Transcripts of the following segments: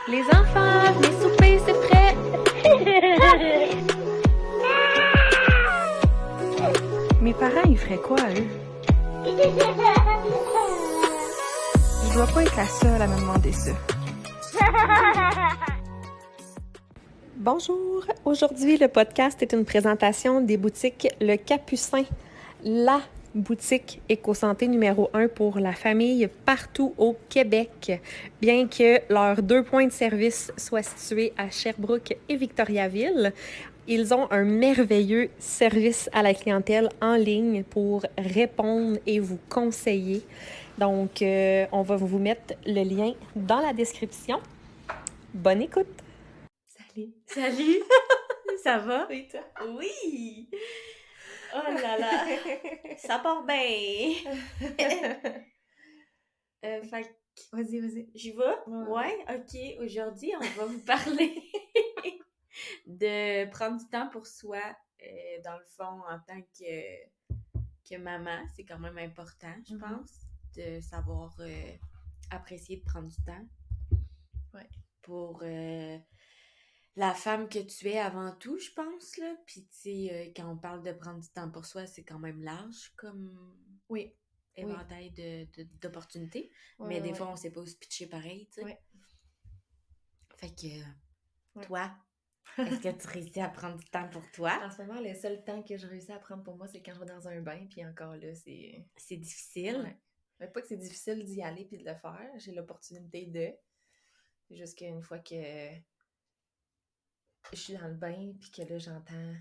Les enfants, venez souper, c'est prêt! Mes parents, ils feraient quoi, eux? Je dois pas être la seule à me demander ça. Bonjour! Aujourd'hui, le podcast est une présentation des boutiques Le Capucin, la boutique éco-santé numéro 1 pour la famille partout au Québec. Bien que leurs 2 points de service soient situés à Sherbrooke et Victoriaville, ils ont un merveilleux service à la clientèle en ligne pour répondre et vous conseiller. Donc, on va vous mettre le lien dans la description. Bonne écoute! Salut! Ça va? Oui, toi? Oui! Oh là là! Ça part bien! Fait que Vas-y. j'y vais? Ouais. Ouais, ok. Aujourd'hui, on va vous parler de prendre du temps pour soi. Dans le fond, en tant que maman, c'est quand même important, je pense, de savoir apprécier de prendre du temps. Ouais. Pour la femme que tu es avant tout, je pense, là. Puis, tu sais, quand on parle de prendre du temps pour soi, c'est quand même large comme Oui. éventail d'opportunités. Ouais, mais des ouais. fois, on sait pas où se pitcher pareil, tu sais. Ouais. Fait que, Ouais. toi, est-ce que tu réussis à prendre du temps pour toi? En ce moment, le seul temps que je réussis à prendre pour moi, c'est quand je vais dans un bain, puis encore là, c'est... C'est difficile. Ouais. Mais pas que c'est difficile d'y aller puis de le faire, j'ai l'opportunité de... C'est juste qu'une fois que je suis dans le bain, puis que là, j'entends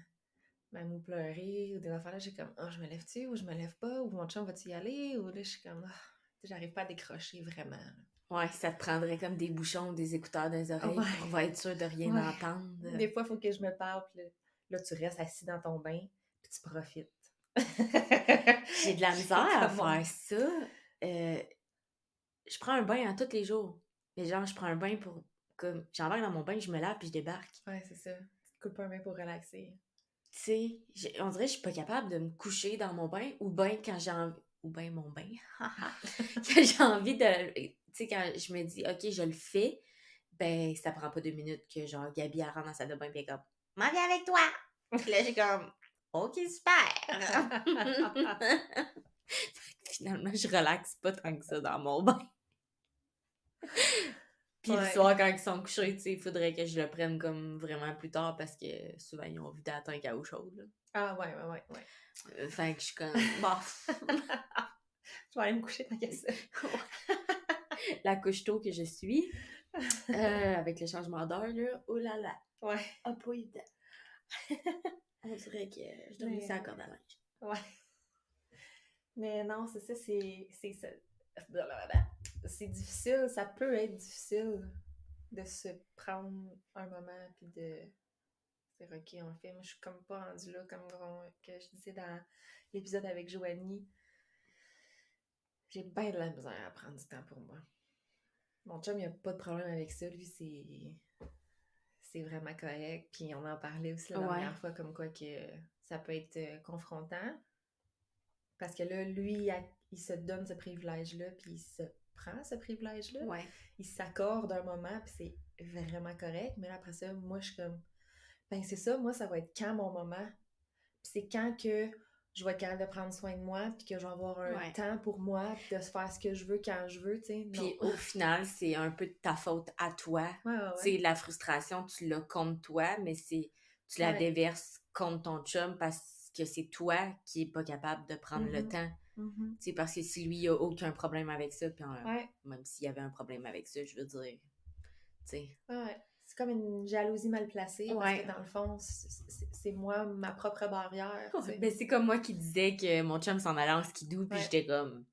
Mamou pleurer, ou des affaires là, j'ai comme, oh, je me lève-tu, ou je me lève pas, ou mon chum va-tu y aller, ou là, je suis comme, j'arrive pas à décrocher vraiment. Ouais, ça te prendrait comme des bouchons, des écouteurs dans les oreilles Ouais. pour être sûr de rien Ouais. entendre. Des fois, il faut que je me parle, puis là, tu restes assis dans ton bain, puis tu profites. J'ai de la misère à Comment? faire ça. Je prends un bain tous les jours. Mais genre, je prends un bain pour... Comme, j'embarque dans mon bain, je me lave, puis je débarque. Ouais, c'est ça. Tu te coupes un bain pour relaxer. Tu sais, on dirait que je suis pas capable de me coucher dans mon bain, ou bien quand j'ai envie... Ou bien mon bain. Quand j'ai envie de... Tu sais, quand je me dis, OK, je le fais, ben, ça prend pas 2 minutes que, genre, Gabi, elle rentre dans sa salle de bain, puis elle est comme, m'en viens avec toi! Puis là, j'ai comme, OK, super! Finalement, je relaxe pas tant que ça dans mon bain. Puis le soir, quand ils sont couchés, tu sais, il faudrait que je le prenne comme vraiment plus tard parce que souvent, ils ont envie d'attendre qu'à eau chaude. Là. Ah, ouais. Fait que je suis comme, bof. Je vais aller me coucher tant qu'à ça. La couche-tôt que je suis, avec le changement d'heure, là, oh là là. Ouais. Ah, pas évident. On dirait que je dormais ça à corde à linge. Ouais. Mais non, c'est ça, c'est ça. C'est difficile, ça peut être difficile de se prendre un moment puis de dire OK, on le fait. Moi, je suis comme pas rendue là, comme que je disais dans l'épisode avec Joanie. J'ai bien de la misère à prendre du temps pour moi. Mon chum, il a pas de problème avec ça. Lui, c'est vraiment correct. Puis on en parlait aussi la dernière fois, comme quoi que ça peut être confrontant. Parce que là, lui, il se donne ce privilège-là, puis il se prend ce privilège-là. Ouais. Il s'accorde un moment, puis c'est vraiment correct. Mais là, après ça, moi, je suis comme, ben c'est ça, moi, ça va être quand mon moment? Puis c'est quand que je vais être capable de prendre soin de moi, puis que je vais avoir un temps pour moi, puis de se faire ce que je veux quand je veux, tu sais. Puis au final, c'est un peu de ta faute à toi. Ouais. Tu sais, la frustration, tu l'as contre toi, mais tu la déverses contre ton chum parce que c'est toi qui est pas capable de prendre le temps. Tu sais, parce que si lui, il a aucun problème avec ça, puis même s'il y avait un problème avec ça, je veux dire, tu sais. Ouais. C'est comme une jalousie mal placée, parce que dans le fond, c'est moi, ma propre barrière. Ben, c'est comme moi qui disais que mon chum s'en allait en skidoo, puis j'étais comme...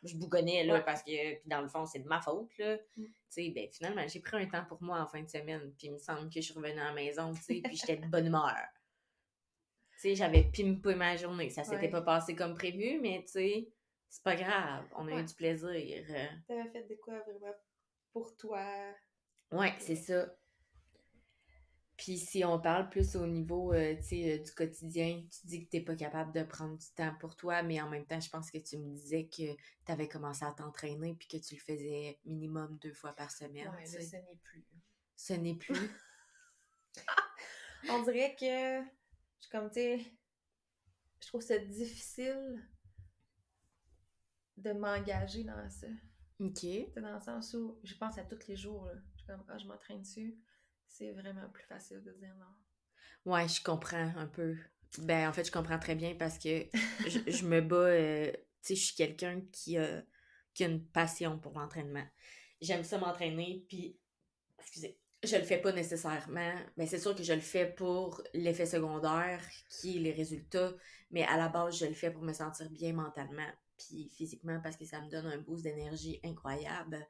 Je bougonnais, là, parce que, puis dans le fond, c'est de ma faute, là. Tu sais, ben, finalement, j'ai pris un temps pour moi en fin de semaine, puis il me semble que je suis revenue à la maison, tu sais, puis j'étais de bonne humeur. Tu sais, j'avais pimpé ma journée. Ça s'était pas passé comme prévu, mais tu sais, c'est pas grave. On a eu du plaisir. T'avais fait de quoi vraiment pour toi? Ouais, c'est ça. Puis si on parle plus au niveau du quotidien, tu dis que t'es pas capable de prendre du temps pour toi, mais en même temps, je pense que tu me disais que tu avais commencé à t'entraîner puis que tu le faisais minimum 2 fois par semaine. Ouais, là, Tu sais. ce n'est plus. Ce n'est plus. On dirait que, je suis comme, tu sais, je trouve ça difficile de m'engager dans ça. OK. C'est dans le sens où je pense à tous les jours, là. Je suis comme, ah, je m'entraîne dessus. C'est vraiment plus facile de dire non. Ouais, je comprends un peu. Ben, en fait, je comprends très bien parce que je me bats. Tu sais, je suis quelqu'un qui a une passion pour l'entraînement. J'aime ça m'entraîner, puis, excusez, je le fais pas nécessairement. Ben, c'est sûr que je le fais pour l'effet secondaire, qui est les résultats, mais à la base, je le fais pour me sentir bien mentalement, puis physiquement, parce que ça me donne un boost d'énergie incroyable.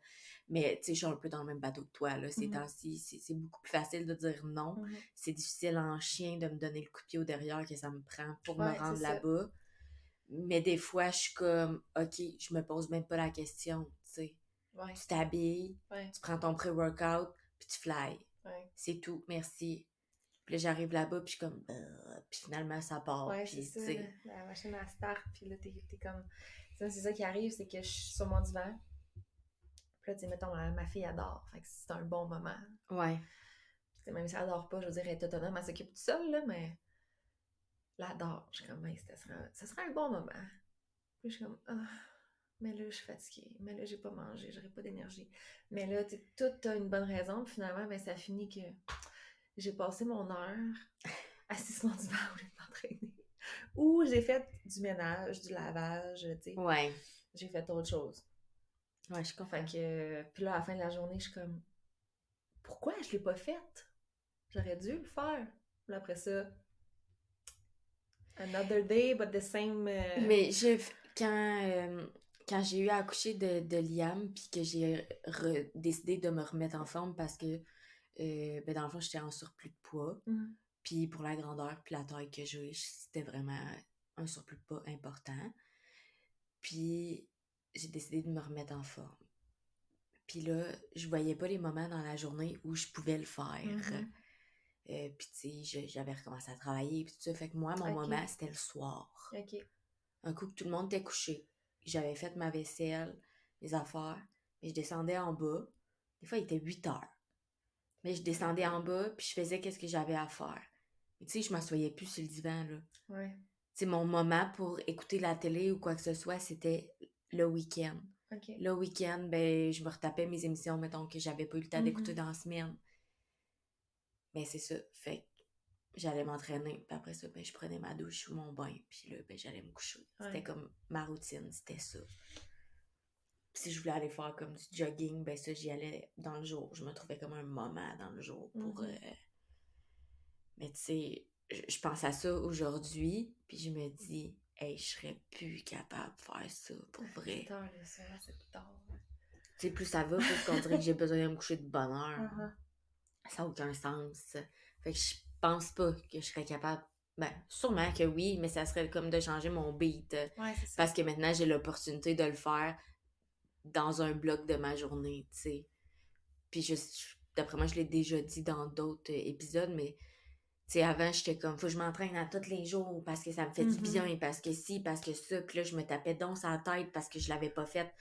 Mais, tu sais, je suis un peu dans le même bateau que toi, là. Ces temps-ci, c'est beaucoup plus facile de dire non. C'est difficile en chien de me donner le coup de pied au derrière que ça me prend pour me rendre là-bas. Mais des fois, je suis comme, OK, je me pose même pas la question, tu sais. Ouais. Tu t'habilles, tu prends ton pré-workout, puis tu fly. Ouais. C'est tout, merci. Puis là, j'arrive là-bas, puis je suis comme, puis finalement, ça part. Ouais, puis, c'est ça, la machine à start, puis là, t'es comme... C'est ça qui arrive, c'est que je suis sur mon divan, puis là, tu sais, mettons, ma fille adore, fait que c'est un bon moment. Ouais. Puis même si elle adore pas, je veux dire, elle est autonome, elle s'occupe toute seule, là, mais... Là, elle adore. Je suis comme, hey, ça serait un bon moment. Puis je suis comme, ah, mais là, je suis fatiguée. Mais là, j'ai pas mangé, j'aurais pas d'énergie. Mais là, tu sais, tout a une bonne raison. Puis finalement, ben, ça finit que j'ai passé mon heure assise sur mon divan au lieu de m'entraîner. Ou j'ai fait du ménage, du lavage, tu sais. Ouais. J'ai fait autre chose. Ouais, je comprends. Fait que, puis là, à la fin de la journée, je suis comme, pourquoi je l'ai pas faite? J'aurais dû le faire. Puis après ça, another day, but the same... Mais quand j'ai eu à accoucher de Liam, puis que j'ai décidé de me remettre en forme parce que, ben dans le fond, j'étais en surplus de poids. Puis pour la grandeur puis la taille que j'ai, c'était vraiment un surplus de poids important. Puis j'ai décidé de me remettre en forme. Puis là, je voyais pas les moments dans la journée où je pouvais le faire. Puis tu sais, j'avais recommencé à travailler, puis tout ça. Fait que moi, mon moment, c'était le soir. Un coup que tout le monde était couché. J'avais fait ma vaisselle, mes affaires, mais je descendais en bas. Des fois, il était 8 heures. Mais je descendais en bas, puis je faisais qu'est-ce que j'avais à faire. Mais tu sais, je m'assoyais plus sur le divan, là. Ouais. Tu sais, mon moment pour écouter la télé ou quoi que ce soit, c'était le week-end. Le week-end, ben, je me retapais mes émissions, mettons, que j'avais pas eu le temps d'écouter dans la semaine. Ben, c'est ça. Fait que j'allais m'entraîner, puis après ça, ben, je prenais ma douche ou mon bain, puis là, ben, j'allais me coucher. C'était comme ma routine, c'était ça. Puis si je voulais aller faire comme du jogging, ben ça, j'y allais dans le jour. Je me trouvais comme un moment dans le jour pour... Mais tu sais, je pense à ça aujourd'hui, puis je me dis, hey, je serais plus capable de faire ça, pour vrai. 8 heures le soir, c'est tard. Tu sais, plus ça va, plus qu'on dirait que j'ai besoin de me coucher de bonne heure. Ça n'a aucun sens. Fait que je pense pas que je serais capable. Ben, sûrement que oui, mais ça serait comme de changer mon beat. Ouais, c'est ça. Parce que maintenant, j'ai l'opportunité de le faire dans un bloc de ma journée, tu sais. Puis d'après moi, je l'ai déjà dit dans d'autres épisodes, mais tu sais, avant, j'étais comme, faut que je m'entraîne à tous les jours parce que ça me fait du bien, parce que ci, parce que ça. Puis là, je me tapais donc sur la tête parce que je l'avais pas fait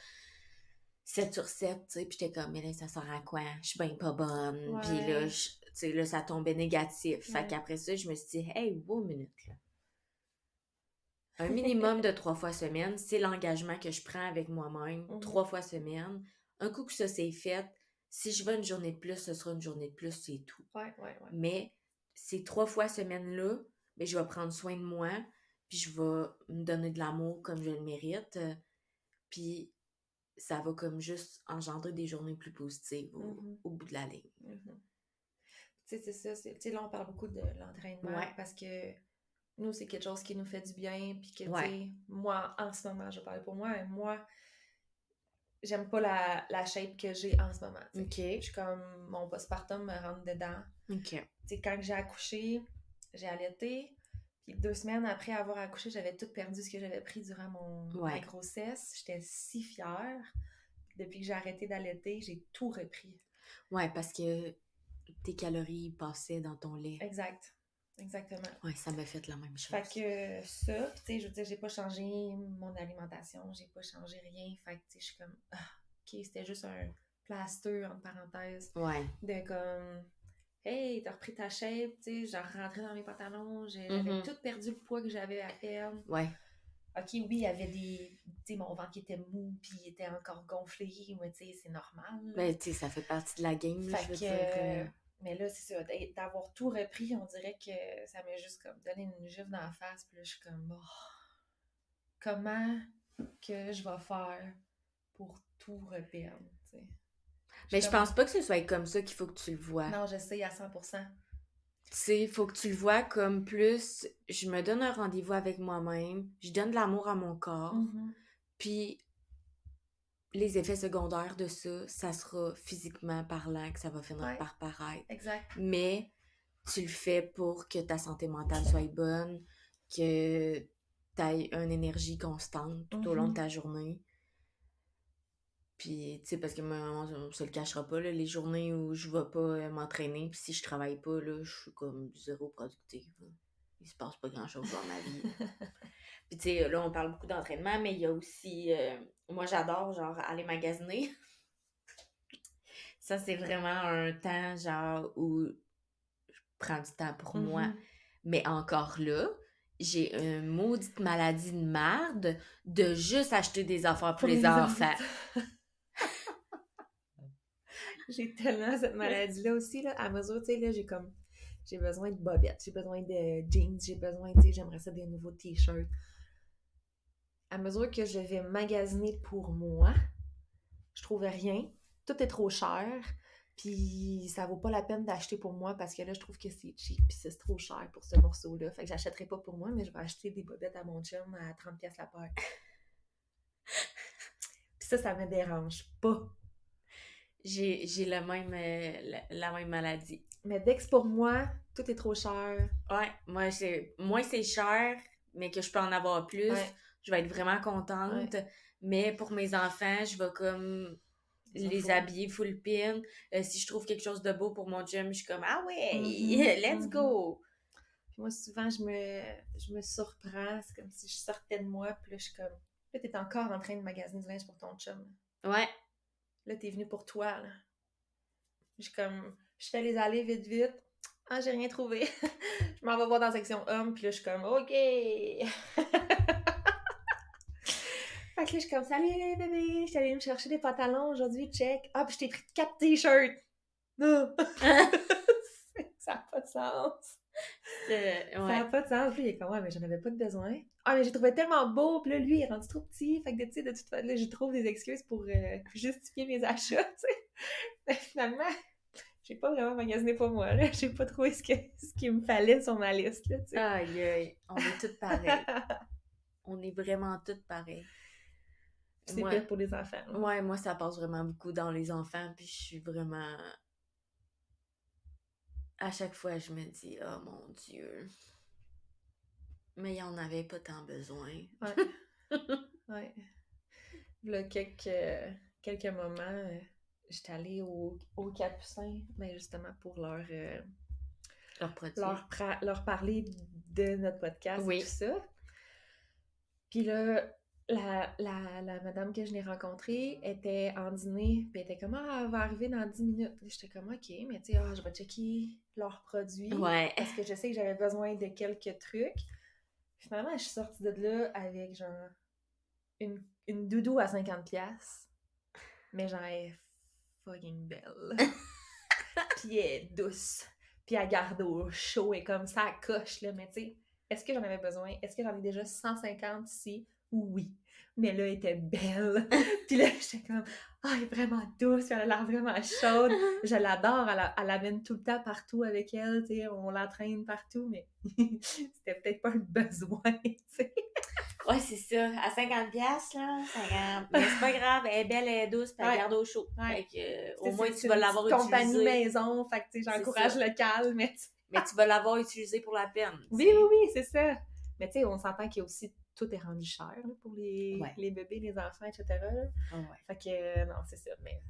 7 sur 7, tu sais. Puis j'étais comme, mais là, ça sert à quoi? Je suis bien pas bonne. Puis là, tu sais, là, ça tombait négatif. Fait qu'après ça, je me suis dit, hey, wow, une minute, là. Un minimum de 3 fois semaine, c'est l'engagement que je prends avec moi-même. 3 fois semaine. Un coup que ça c'est fait, si je veux une journée de plus, ce sera une journée de plus, c'est tout. Ouais. Mais ces 3 fois semaine-là, ben, je vais prendre soin de moi, puis je vais me donner de l'amour comme je le mérite. Puis ça va comme juste engendrer des journées plus positives au bout de la ligne. Tu sais, c'est ça. Tu sais, là, on parle beaucoup de l'entraînement parce que nous, c'est quelque chose qui nous fait du bien. Puis que, tu sais, moi, en ce moment, je vais parler pour moi, mais moi, j'aime pas la shape que j'ai en ce moment. Je suis comme, mon postpartum me rentre dedans. Tu sais, quand j'ai accouché, j'ai allaité. Puis 2 semaines après avoir accouché, j'avais tout perdu ce que j'avais pris durant ma grossesse. J'étais si fière. Depuis que j'ai arrêté d'allaiter, j'ai tout repris. Ouais, parce que tes calories passaient dans ton lait. Exact. Exactement. Ouais, ça m'a fait la même chose. Fait que ça, tu sais, je veux dire, j'ai pas changé mon alimentation, j'ai pas changé rien. Fait que, tu sais, je suis comme, ok, c'était juste un plaster, entre parenthèses, Ouais. de comme, hey, t'as repris ta shape, tu sais, genre rentrer dans mes pantalons, j'avais tout perdu le poids que j'avais à perdre. Ouais. Ok, oui, il y avait des, tu sais, mon ventre qui était mou, puis il était encore gonflé, mais tu sais, c'est normal. Ben, tu sais, ça fait partie de la game, là, je veux dire. Mais là, c'est ça, d'avoir tout repris, on dirait que ça m'a juste comme donné une gifle dans la face, puis là, je suis comme, comment que je vais faire pour tout reperdre, tu sais. Mais je pense pas que ce soit comme ça qu'il faut que tu le vois. Non, je sais à 100%. Tu sais, il faut que tu le vois comme plus, je me donne un rendez-vous avec moi-même, je donne de l'amour à mon corps, puis les effets secondaires de ça sera physiquement parlant que ça va finir par paraître. Exact. Mais tu le fais pour que ta santé mentale soit bonne, que tu aies une énergie constante tout au long de ta journée. Puis, tu sais, parce que on se le cachera pas, là, les journées où je vais pas m'entraîner, puis si je travaille pas, là, je suis comme zéro productive. Là. Il se passe pas grand-chose dans ma vie. Puis, tu sais, là, on parle beaucoup d'entraînement, mais il y a aussi... moi, j'adore, genre, aller magasiner. Ça, c'est vraiment un temps, genre, où je prends du temps pour moi. Mais encore là, j'ai une maudite maladie de merde de juste acheter des affaires pour les enfants. J'ai tellement cette maladie-là aussi, là, à mesure, tu sais, là, j'ai besoin de bobettes, j'ai besoin de jeans, j'ai besoin, tu sais, j'aimerais ça des nouveaux t-shirts. À mesure que je vais magasiner pour moi, je trouve rien, tout est trop cher, puis ça vaut pas la peine d'acheter pour moi parce que là, je trouve que c'est cheap, puis c'est trop cher pour ce morceau-là. Fait que j'achèterai pas pour moi, mais je vais acheter des bobettes à mon chum à 30$ la paire. Puis ça me dérange pas. J'ai la même maladie. Mais dès que c'est pour moi, tout est trop cher. Ouais, moi, moins c'est cher, mais que je peux en avoir plus, je vais être vraiment contente. Ouais. Mais pour mes enfants, je vais comme les habiller full pin. Si je trouve quelque chose de beau pour mon gym, je suis comme « Ah ouais, let's go! » Puis moi, souvent, je me surprends. C'est comme si je sortais de moi, puis là, je suis comme « Là, t'es encore en train de magasiner du linge pour ton chum. » Ouais. Là, t'es venu pour toi, là. Je fais les allées vite. Ah, j'ai rien trouvé. Je m'en vais voir dans la section homme, puis là, je suis comme, OK! Fait que là, je suis comme, salut bébé, je suis allée me chercher des pantalons aujourd'hui, check. Ah, puis je t'ai pris 4 t-shirts. Ça n'a pas de sens. Ça n'a pas de sens. Puis il est comme, ouais, mais j'en avais pas de besoin. Ah, mais j'ai trouvé tellement beau, puis là, lui, il est rendu trop petit. Fait que, tu sais, de toute façon, là, je trouve des excuses pour justifier mes achats, tu sais. Mais finalement, j'ai pas vraiment magasiné pour moi, là. J'ai pas trouvé ce qu'il me fallait sur ma liste, là, tu sais. Aïe, aïe, on est toutes pareilles. On est vraiment toutes pareilles. C'est pire pour les enfants. Là. Ouais, moi, ça passe vraiment beaucoup dans les enfants, puis je suis vraiment... À chaque fois, je me dis, oh mon Dieu. Mais il en avait pas tant besoin. Ouais. Ouais. Là, quelques moments, j'étais allée au Capucin, ben justement pour leur parler de notre podcast et tout ça. Puis là, la madame que je l'ai rencontrée était en dîner, puis elle était comme « Ah, elle va arriver dans 10 minutes. » J'étais comme « Ok, mais tu sais, je vais checker leurs produits. » Parce que je sais que j'avais besoin de quelques trucs. Finalement, je suis sortie de là avec genre une doudou à 50$, mais genre elle est fucking belle. Puis elle est douce. Puis elle garde au chaud et comme ça, elle coche, là. Mais tu sais, est-ce que j'en avais besoin? Est-ce que j'en ai déjà 150 ici? Oui. Mais là, elle était belle. Puis là, j'étais comme, elle est vraiment douce, elle a l'air vraiment chaude. Je l'adore, elle l'amène tout le temps partout avec elle, tu sais, on l'entraîne partout, mais c'était peut-être pas un besoin, tu sais. Ouais, c'est ça. À 50$, là, 50$. Mais c'est pas grave, elle est belle, elle est douce, puis elle garde au chaud. Fait que, au moins, tu vas l'avoir utilisée. C'est une compagnie maison, fait que, tu sais, j'encourage le calme, mais... Mais tu vas l'avoir utilisée pour la peine. Oui, c'est ça. Mais tu sais, on s'entend qu'il y a aussi... Tout est rendu cher, là, pour les bébés, les enfants, etc. Là. Oh, ouais. Fait que, non, c'est ça, mais...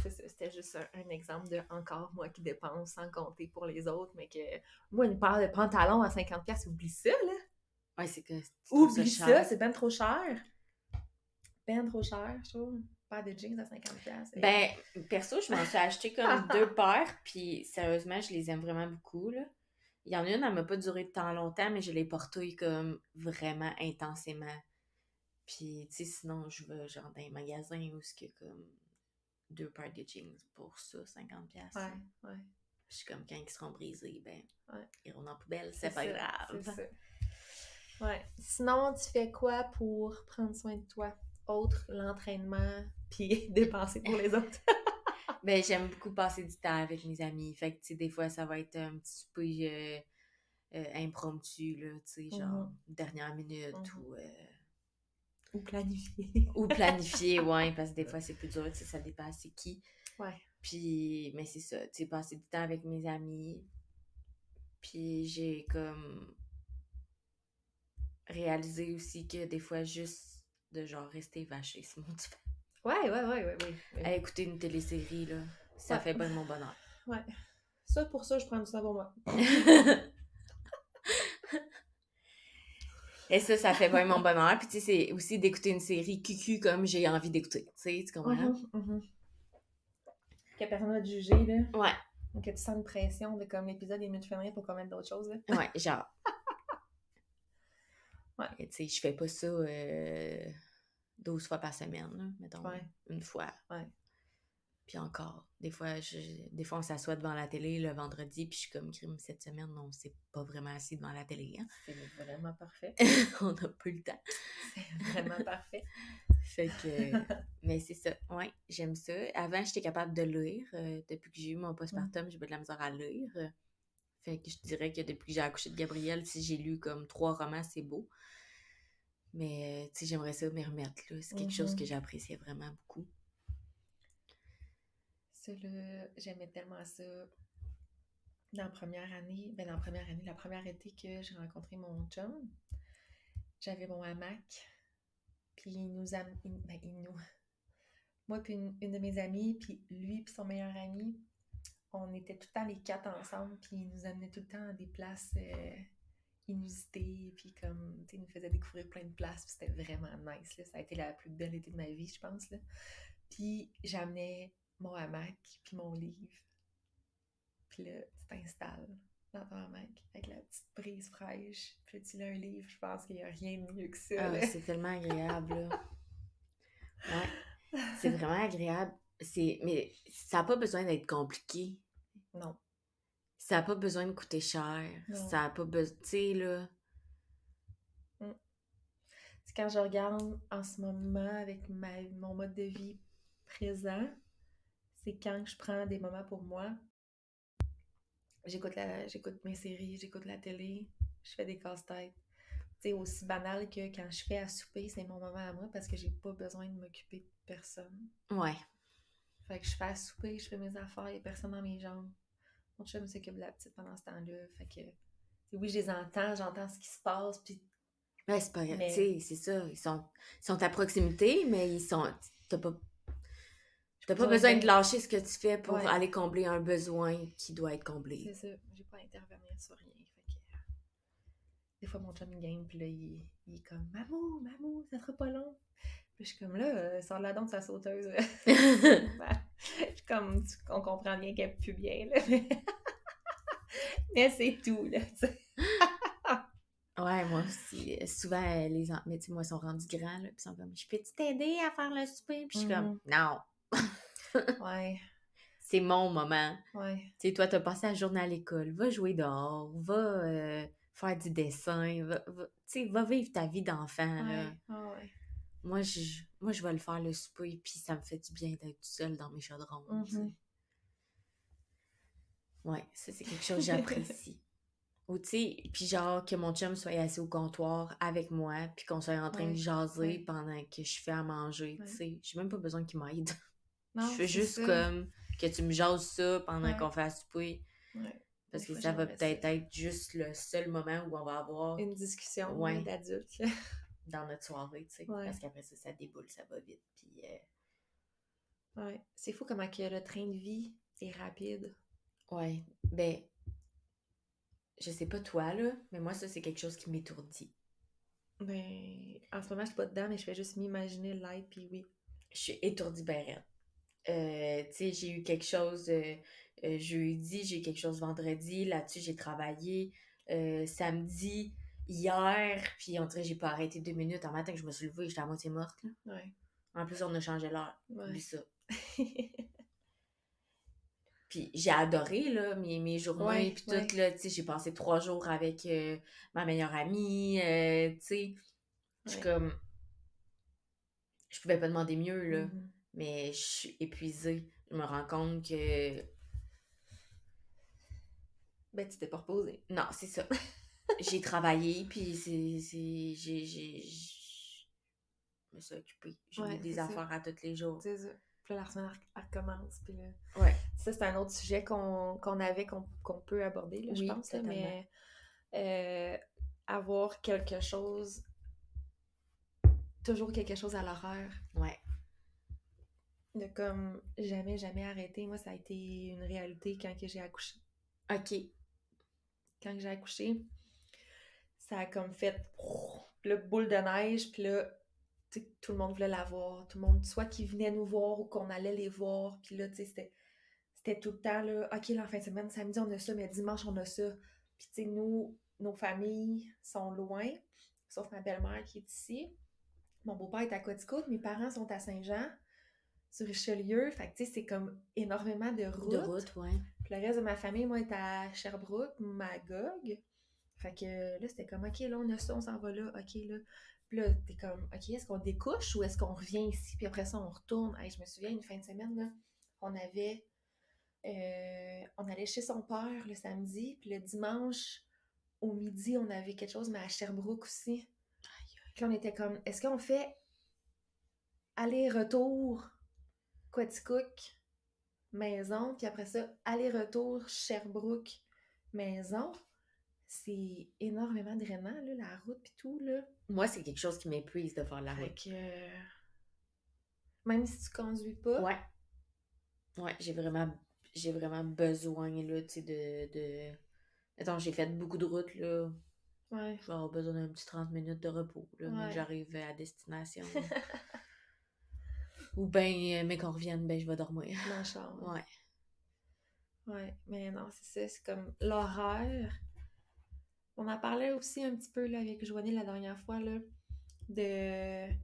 C'est ça, c'était juste un exemple de encore moi qui dépense sans compter pour les autres, mais que moi, une paire de pantalons à 50$, oublie ça, là! Ouais, c'est que Oublie ça, c'est ben trop cher! Ben trop cher, je trouve. Une paire de jeans à 50$. Ben, perso, je m'en suis acheté comme 2 paires, puis sérieusement, je les aime vraiment beaucoup, là. Il y en a une, elle m'a pas duré tant longtemps, mais je l'ai portée comme vraiment intensément. Puis, tu sais, sinon, je vais genre dans les magasins où c'est que comme 2 paires de jeans pour ça, 50$. Ouais, ouais. Je suis comme quand ils seront brisés, ben, Ouais. ils iront en poubelle, c'est pas ça, grave. C'est ça. Ouais. Sinon, tu fais quoi pour prendre soin de toi? Autre l'entraînement, puis dépenser pour les autres? Ben, j'aime beaucoup passer du temps avec mes amis. Fait que, tu sais, des fois, ça va être un petit souper impromptu, là, tu sais, genre, dernière minute Ou planifier. ou planifié, ouais, parce que des fois, c'est plus dur, tu sais, ça dépend c'est qui. Ouais. Puis, mais c'est ça, tu sais, passer du temps avec mes amis. Puis, j'ai comme réalisé aussi que des fois, juste de genre rester vaché, c'est mon petit Ouais. à écouter une télésérie, là, ça fait pas mon bonheur. Ouais. Ça, pour ça, je prends du temps pour moi. Et ça fait pas mon bonheur. Puis, tu sais, c'est aussi d'écouter une série cucu comme j'ai envie d'écouter. Tu sais, tu comprends? Que personne va te juger, là. Ouais. Donc, que tu sens une pression de comme l'épisode est mieux de finir pour qu'on mette d'autres choses, là. Ouais, genre. Ouais. Et tu sais, je fais pas ça 12 fois par semaine, là, mettons. Ouais. Une fois. Ouais. Puis encore. Des fois, on s'assoit devant la télé le vendredi, puis je suis comme, crime, cette semaine, on s'est pas vraiment assis devant la télé, hein. C'est vraiment parfait. On n'a pas eu le temps. C'est vraiment parfait. Fait que... Mais c'est ça. Ouais, j'aime ça. Avant, j'étais capable de lire. Depuis que j'ai eu mon postpartum, j'ai pas de la misère à lire. Fait que je dirais que depuis que j'ai accouché de Gabriel, si j'ai lu comme 3 romans, c'est beau. Mais, tu sais, j'aimerais ça m'y remettre, là. C'est quelque chose que j'appréciais vraiment beaucoup. Ça, là, j'aimais tellement ça. Dans la première année, la première été que j'ai rencontré mon chum, j'avais mon hamac, puis moi puis une de mes amies, puis lui puis son meilleur ami, on était tout le temps les 4 ensemble, puis il nous amenait tout le temps à des places inusitées, puis comme, tu sais, il nous faisait découvrir plein de places, puis c'était vraiment nice, là. Ça a été la plus belle été de ma vie, je pense, là. Puis j'amenais mon hamac, puis mon livre. Puis là, tu t'installes dans ton hamac avec la petite brise fraîche. Puis tu lis un livre, je pense qu'il n'y a rien de mieux que ça. Ah, c'est tellement agréable, là. Ouais, c'est vraiment agréable. Mais ça n'a pas besoin d'être compliqué. Non. Ça n'a pas besoin de coûter cher. Non. Ça n'a pas besoin... Tu sais, là... C'est quand je regarde en ce moment avec mon mode de vie présent, c'est quand je prends des moments pour moi. J'écoute mes séries, j'écoute la télé, je fais des casse-têtes. Tu sais, aussi banal que quand je fais à souper, c'est mon moment à moi parce que j'ai pas besoin de m'occuper de personne. Ouais. Fait que je fais à souper, je fais mes affaires, il y a personne dans mes jambes. Mon chum s'occupe de la petite pendant ce temps-là. Fait que, oui, je les entends, j'entends ce qui se passe, puis... Ouais, c'est pas grave. Tu sais, c'est ça. Ils sont à proximité, mais ils sont... T'as pas besoin de lâcher ce que tu fais pour aller combler un besoin qui doit être comblé. C'est ça. J'ai pas à intervenir sur rien. Fait que... Des fois, mon chum game, puis là, il est comme « Mamou, ça sera pas long. » Puis je suis comme là, sors la dent de sa sauteuse. Je suis comme, on comprend bien qu'elle pue bien, là. Mais c'est tout, là, tu sais. Ouais, moi aussi. Souvent, mais tu sais, moi, ils sont rendus grands, là, puis ils sont comme « Je peux-tu t'aider à faire le souper? » Puis je suis comme « Non. » Ouais. C'est mon moment. Ouais. Tu sais, toi, t'as passé la journée à l'école. Va jouer dehors. Va faire du dessin. Tu sais, va vivre ta vie d'enfant, là. Ouais. Moi, je vais le faire le souper, puis ça me fait du bien d'être seule dans mes chaudrons, tu sais. Ouais, ça, c'est quelque chose que j'apprécie. Ou, tu sais, puis genre, que mon chum soit assis au comptoir avec moi, puis qu'on soit en train de jaser pendant que je fais à manger, tu sais. J'ai même pas besoin qu'il m'aide. Je fais juste ça. Comme que tu me jases ça pendant qu'on fait à souper. Ouais. Parce que ça va peut-être être juste le seul moment où on va avoir... une discussion d'adultes. Dans notre soirée, tu sais. Parce qu'après ça déboule, ça va vite. Puis Ouais. C'est fou comment que le train de vie est rapide. Ouais. Ben, je sais pas toi, là, mais moi, ça, c'est quelque chose qui m'étourdit. Ben, en ce moment, je suis pas dedans, mais je fais juste m'imaginer l'être, puis oui. Je suis étourdie ben raide. Tu sais, j'ai eu quelque chose jeudi, j'ai eu quelque chose vendredi, là-dessus, j'ai travaillé samedi, hier, puis on dirait que j'ai pas arrêté 2 minutes. Un matin que je me suis levée, j'étais à moitié morte, là. Ouais. En plus, on a changé l'heure. Oublie Ouais. ça. Puis j'ai adoré, là, mes journées, Ouais, puis ouais. tout, là, tu sais, j'ai passé 3 jours avec ma meilleure amie, tu sais. Je suis Ouais. comme, je pouvais pas demander mieux, là, Mhm. mais je suis épuisée. Je me rends compte que, Ben, tu t'es pas reposé. non, c'est ça. J'ai travaillé, puis je me suis occupée. J'ai eu Ouais, des c'est ça. affaires à tous les jours. C'est ça. Puis là, la semaine, elle recommence. Puis là, Ouais. ça, c'est un autre sujet qu'on avait, qu'on peut aborder, là, je Oui, pense. Là, totalement. mais avoir quelque chose, toujours quelque chose à l'horaire, Ouais. de comme jamais, jamais arrêter. Moi, ça a été une réalité quand que j'ai accouché. OK. Quand j'ai accouché, ça a comme fait le boule de neige, puis là, tu sais, tout le monde voulait la voir. Tout le monde, soit qui venait nous voir ou qu'on allait les voir. Puis là, tu sais, c'était tout le temps, là, OK, là, en fin de semaine, samedi, on a ça, mais dimanche, on a ça. Puis, tu sais, nous, nos familles sont loin, sauf ma belle-mère qui est ici. Mon beau-père est à Côte-Côte, mes parents sont à Saint-Jean, sur Richelieu. Fait que, tu sais, c'est comme énormément de routes. De route, ouais. Puis le reste de ma famille, moi, est à Sherbrooke, Magog. Fait que là, c'était comme, OK, là, on a ça, on s'en va là, OK, là. Puis là, t'es comme, OK, est-ce qu'on découche ou est-ce qu'on revient ici, puis après ça, on retourne? Hey, je me souviens, une fin de semaine, là, on allait chez son père le samedi, puis le dimanche, au midi, on avait quelque chose, mais à Sherbrooke aussi. Puis là, on était comme, est-ce qu'on fait aller-retour Quaticook, maison, puis après ça, aller-retour Sherbrooke, maison? C'est énormément drainant, là, la route pis tout, là. Moi, c'est quelque chose qui m'épuise de faire la Fait route. que... même si tu conduis pas... Ouais. Ouais, j'ai vraiment besoin, là, tu sais, de... Attends, j'ai fait beaucoup de routes, là. Ouais. Je vais avoir besoin d'un petit 30 minutes de repos, là, mais Ouais. j'arrive à destination. Ou ben, mais qu'on revienne, ben, je vais dormir. Dans le char. Ouais. Ouais, mais non, c'est ça, c'est comme l'horaire. On en parlait aussi un petit peu, là, avec Joanie la dernière fois, là, de... Tu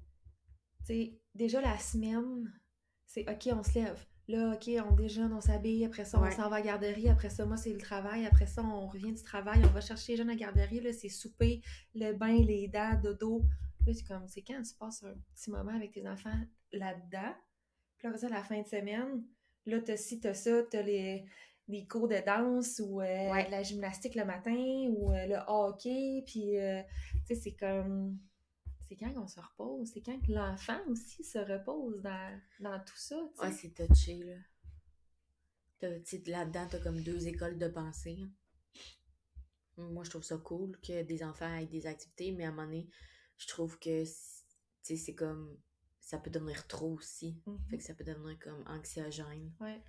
sais, déjà la semaine, c'est OK, on se lève. Là, OK, on déjeune, on s'habille, après ça, on Ouais. s'en va à la garderie, après ça, moi, c'est le travail, après ça, on revient du travail, on va chercher les jeunes à la garderie, là, c'est souper, le bain, les dents, dodo. Là, c'est comme, c'est quand tu passes un petit moment avec tes enfants là-dedans, puis là, après ça, la fin de semaine, là, t'as ci, t'as ça, t'as les cours de danse ou Ouais. la gymnastique le matin ou le hockey, puis, tu sais, c'est comme... C'est quand qu'on se repose, c'est quand que l'enfant aussi se repose dans tout ça, tu sais. Ouais, c'est touché, là. Tu sais, là-dedans, t'as comme 2 écoles de pensée. Hein. Moi, je trouve ça cool que des enfants aient des activités, mais à un moment donné, je trouve que, tu sais, c'est comme... Ça peut devenir trop aussi. Fait que ça peut devenir comme anxiogène. Ouais.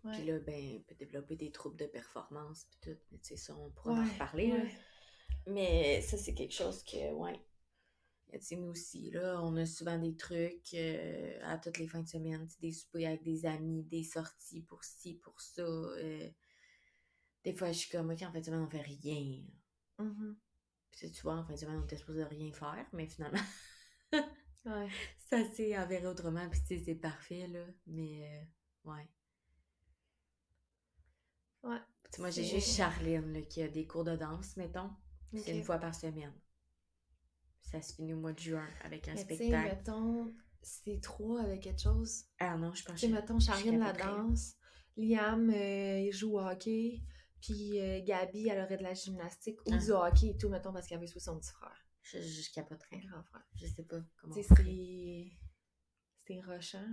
Ouais. Puis là, ben, peut développer des troubles de performance, puis tout. Mais tu sais, ça, on pourra en Ouais, reparler, là. ouais. Mais ça, c'est quelque chose que, ouais. Tu sais, nous aussi, là, on a souvent des trucs à toutes les fins de semaine, tu sais, des soupers avec des amis, des sorties pour ci, pour ça. Des fois, je suis comme, OK, en fin de semaine, on fait rien. Mhm. Puis tu vois, en fin de semaine, on était supposé rien faire, mais finalement, Ouais. ça s'est avéré autrement, puis tu sais, c'est parfait, là. Mais, ouais. Ouais. Tu sais, moi, j'ai juste Charline, là, qui a des cours de danse, mettons. Puis c'est Ok. 1 fois par semaine. Ça se finit au mois de juin avec un Mais tu sais, spectacle. mettons, c'est 3 avec quelque chose. Ah non, je pense Tu sais, que mettons, je Charline la capoterais. danse, Liam, il joue au hockey, puis Gabi, elle aurait de la gymnastique ou du hockey et tout, mettons, parce qu'elle avait aussi son petit frère. Je capoterais. Son grand frère. Je sais pas comment. Tu sais, c'est rushant.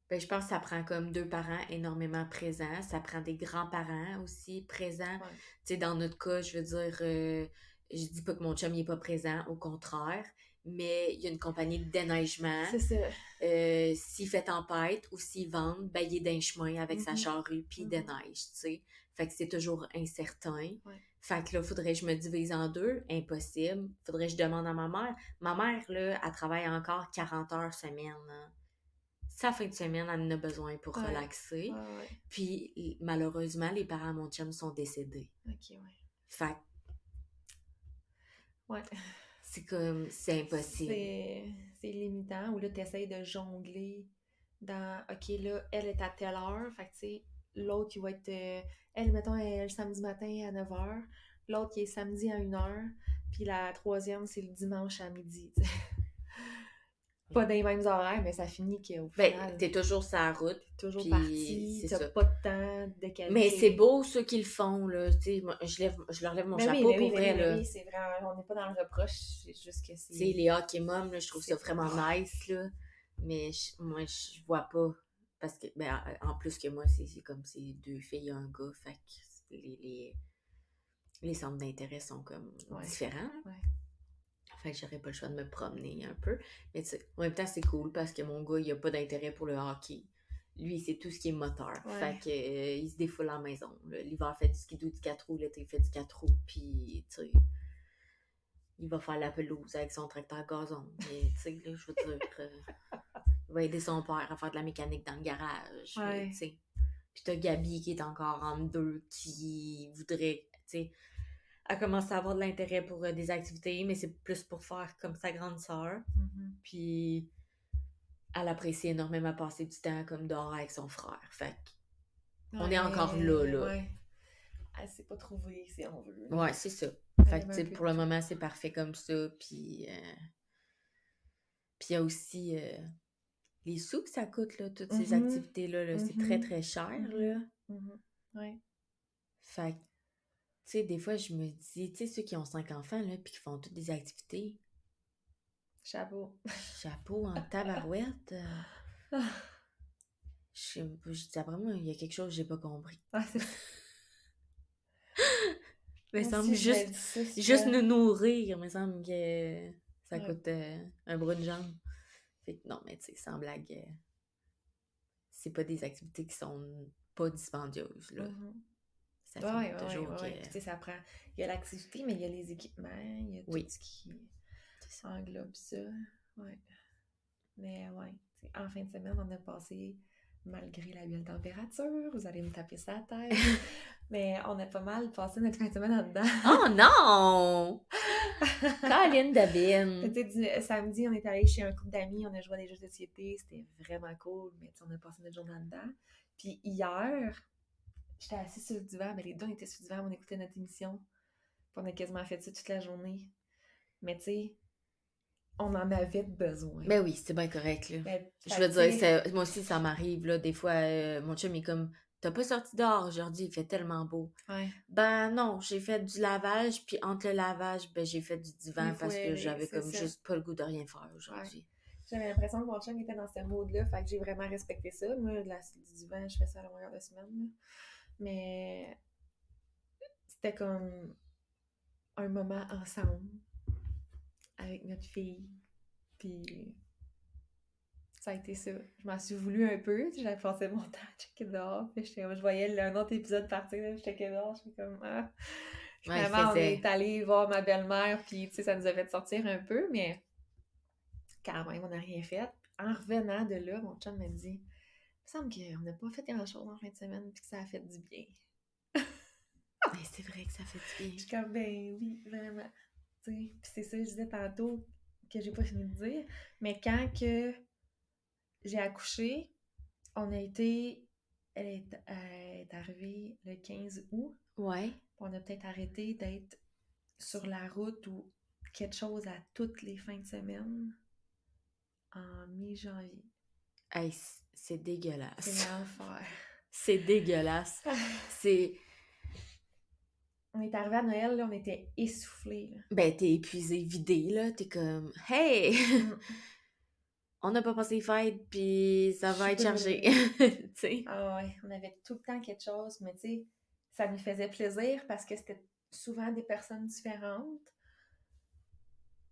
Ben, je pense que ça prend comme 2 parents énormément présents. Ça prend des grands-parents aussi présents. Ouais. Tu sais, dans notre cas, je veux dire, je dis pas que mon chum n'est pas présent, au contraire. mais il y a une compagnie de déneigement. C'est ça. S'il fait tempête ou s'il vente, ben, il est dans le chemin avec sa Mhm. charrue, puis il Mhm. déneige, tu sais. Fait que c'est toujours incertain. Ouais. Fait que là, faudrait que je me divise en deux. Impossible. Faudrait que je demande à ma mère. Ma mère, là, elle travaille encore 40 heures semaine. Hein. Sa fin de semaine, elle en a besoin pour Ouais. relaxer. Ouais. Puis, malheureusement, les parents de mon chum sont décédés. Ok, ouais. Fait que Ouais. c'est impossible. C'est limitant, où là, tu essaies de jongler dans, OK, là, elle est à telle heure, fait que, tu sais, l'autre qui va être, elle, mettons, elle est le samedi matin à 9h, l'autre qui est samedi à 1h, puis la troisième, c'est le dimanche à midi, tu sais. Pas dans les mêmes horaires, mais ça finit qu'au Ben, final, t'es toujours sur la route. toujours puis parti, c'est t'as ça. pas de temps de qualité. Mais c'est beau, ceux qui le font, là. Tu sais, moi, je leur lève mon chapeau pour vrai, là. Oui, c'est vraiment, on n'est pas dans le reproche, c'est juste que c'est... Tu sais, les hockey moms, là, je trouve ça c'est- vraiment nice, là. Mais moi, je vois pas. Parce que, ben, en plus que moi, c'est comme c'est 2 filles et un gars. Fait que les centres d'intérêt sont comme différents. Là. Ouais. Fait que j'aurais pas le choix de me promener un peu. Mais tu sais, en même temps, c'est cool parce que mon gars, il a pas d'intérêt pour le hockey. Lui, c'est tout ce qui est moteur. Ouais. Fait que, il se défoule à la maison. Là. L'hiver, fait du skidoo du 4 roues. L'été, il fait du 4 roues. Puis, tu sais, il va faire la pelouse avec son tracteur gazon. Mais, tu sais, là, je veux dire, il va aider son père à faire de la mécanique dans le garage. Ouais. Tu sais. Puis t'as Gabi qui est encore en deux, qui voudrait, tu sais, elle commence à avoir de l'intérêt pour des activités, mais c'est plus pour faire comme sa grande sœur. Mhm. Puis elle apprécie énormément passer du temps comme dehors avec son frère. Fait on est encore là. Ouais. Elle s'est pas trouvée, si on veut. Ouais, c'est ça. Fait que, tu sais, pour le moment, c'est parfait comme ça. Puis il y a aussi les sous que ça coûte, là, toutes ces activités-là. Là, c'est très, très cher, là. Ouais. Fait que, tu sais, des fois, je me dis, tu sais, ceux qui ont 5 enfants, là, puis qui font toutes des activités. Chapeau. Chapeau en tabarouette. Je dis, vraiment, il y a quelque chose que j'ai pas compris. Ah, c'est... Il me Moi semble aussi, je me dis ça, juste nous nourrir, il me semble que ça Ouais. coûte un bras de jambe. Fait que non, mais tu sais, sans blague, c'est pas des activités qui sont pas dispendieuses, là. Ça finit toujours que... Puis, tu sais, ça prend... Il y a l'activité, mais il y a les équipements, il y a tout ce qui englobe ça. Ouais. Mais ouais, t'sais, en fin de semaine, on a passé, malgré la belle température, vous allez me taper sa tête, mais on a pas mal passé notre fin de semaine en dedans. Oh non! Colin Devine! Tu sais, samedi, on est allé chez un couple d'amis, on a joué à des jeux de société, c'était vraiment cool, mais on a passé notre journée en dedans. Puis hier, j'étais assise sur le divan, mais les deux on était sur le divan, on écoutait notre émission, puis on a quasiment fait ça toute la journée. Mais tu sais, on en avait besoin. Ben oui, c'est bien correct, là. Ben, je veux dire, moi aussi, ça m'arrive, là, des fois, mon chum est comme, t'as pas sorti dehors aujourd'hui, il fait tellement beau. Ouais. Ben non, j'ai fait du lavage, puis entre le lavage, ben j'ai fait du divan parce que j'avais comme ça. juste pas le goût de rien faire aujourd'hui. Ouais. J'avais l'impression que mon chum était dans ce mode-là, fait que j'ai vraiment respecté ça. Moi, du divan, je fais ça à la longueur de semaine, là. Mais c'était comme un moment ensemble avec notre fille, puis ça a été ça. Je m'en suis voulu un peu, j'avais passé mon temps à checker dehors, puis je voyais un autre épisode partir, là, je checkais dehors, je suis comme ah. Finalement, on est allé voir ma belle-mère, puis tu sais, ça nous a fait sortir un peu, mais quand même, on n'a rien fait. En revenant de là, mon chum m'a dit, il me semble qu'on n'a pas fait grand-chose en fin de semaine, puis que ça a fait du bien. Mais c'est vrai que ça fait du bien. Je suis comme, ben oui, vraiment. Puis c'est ça que je disais tantôt, que j'ai pas fini de dire, mais quand que j'ai accouché, on a été... Elle est arrivée le 15 août. Ouais. On a peut-être arrêté d'être sur la route ou quelque chose à toutes les fins de semaine en mi-janvier. Hey, c'est dégueulasse. C'est l'enfer. C'est dégueulasse. On est arrivé à Noël, là, on était essoufflés. Là. Ben, t'es épuisé, vidé, là. T'es comme, hey! On n'a pas passé les fêtes, puis ça va être chargé. Tu sais. Ah ouais, on avait tout le temps quelque chose, mais tu sais, ça nous faisait plaisir parce que c'était souvent des personnes différentes.